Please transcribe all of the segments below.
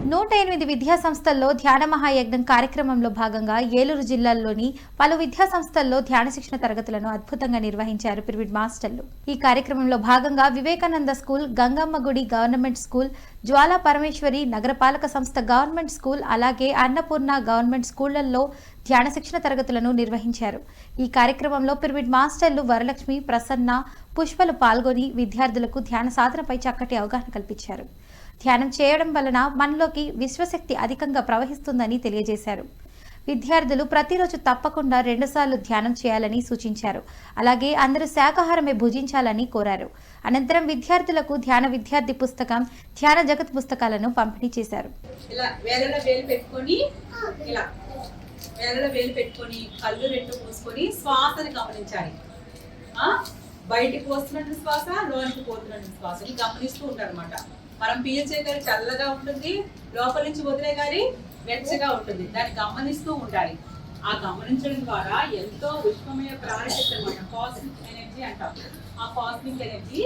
108 విద్యా సంస్థల్లో ధ్యాన మహాయజ్ఞం కార్యక్రమంలో భాగంగా ఏలూరు జిల్లాలోని పలు విద్యా సంస్థల్లో ధ్యాన శిక్షణ తరగతులను అద్భుతంగా నిర్వహించారు పిరమిడ్ మాస్టర్లు. ఈ కార్యక్రమంలో భాగంగా వివేకానంద స్కూల్, గంగమ్మ గుడి గవర్నమెంట్ స్కూల్, జ్వాలా పరమేశ్వరి నగరపాలక సంస్థ గవర్నమెంట్ స్కూల్, అలాగే అన్నపూర్ణ గవర్నమెంట్ స్కూళ్లలో ధ్యాన శిక్షణ తరగతులను నిర్వహించారు. ఈ కార్యక్రమంలో పిరమిడ్ మాస్టర్లు వరలక్ష్మి, ప్రసన్న, పుష్పలు పాల్గొని విద్యార్థులకు ధ్యాన సాధనపై చక్కటి అవగాహన కల్పించారు. ధ్యానం చేయడం వలన మనలోకి విశ్వశక్తి అధికంగా ప్రవహిస్తుందని తెలియజేశారు. విద్యార్థులు ప్రతిరోజు తప్పకుండా 2 సార్లు ధ్యానం చేయాలని సూచించారు. అలాగే అందరూ శాకాహారమే భుజించాలని కోరారు. అనంతరం విద్యార్థులకు ధ్యాన విద్యార్థి పుస్తకం, ధ్యాన జగత్ పుస్తకాలను పంపిణీ చేశారు. కళ్ళు రెండు మూసుకొని శ్వాసని గమనించాలి. బయటికి వస్తున్నట్టు శ్వాస, లోనికి పోతున్నట్టు శ్వాసని గమనిస్తూ ఉంటారు అనమాట. మనం పీల్చే గారి చల్లగా ఉంటుంది, లోపల నుంచి వదిలే గారి వెచ్చగా ఉంటుంది. దాన్ని గమనిస్తూ ఉండాలి. ఆ గమనించడం ద్వారా ఎంతో విశ్వమయ ప్రాణశక్తి అనమాట, కాస్మిక్ ఎనర్జీ అంటాం. ఆ కాస్మిక్ ఎనర్జీ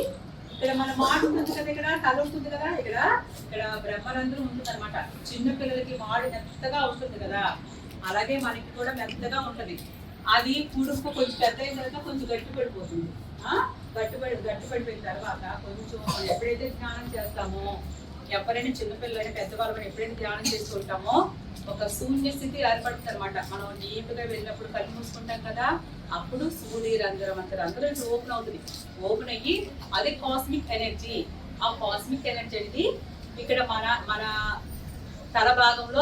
ఇక్కడ మన మాట ఉంటుంది కదా, ఇక్కడ తల ఉంటుంది కదా, ఇక్కడ బ్రహ్మరంధ్రం ఉంటుంది అనమాట. చిన్న పిల్లలకి మాడు మెత్తగా ఉంటుంది కదా, అలాగే మనకి కూడా మెత్తగా ఉంటది. అది పుడుపు కొంచెం పెద్ద అయిన తర్వాత కొంచెం గట్టి పడిపోతుంది. గట్టిపడిపోయిన తర్వాత కొంచెం ఎప్పుడైతే ధ్యానం చేస్తామో, ఎవరైనా చిన్నపిల్లలైనా పెద్దవాళ్ళు ఎప్పుడైతే ధ్యానం చేసుకుంటామో ఒక శూన్య స్థితి ఏర్పడుతుంది అనమాట. మనం నీట్గా వెళ్ళినప్పుడు కళ్ళు మూసుకుంటాం కదా, అప్పుడు సూర్య రంధ్రం అంటారు, అందరూ ఓపెన్ అవుతుంది. ఓపెన్ అయ్యి అది కాస్మిక్ ఎనర్జీ. ఆ కాస్మిక్ ఎనర్జీ అనేది ఇక్కడ మన తల భాగంలో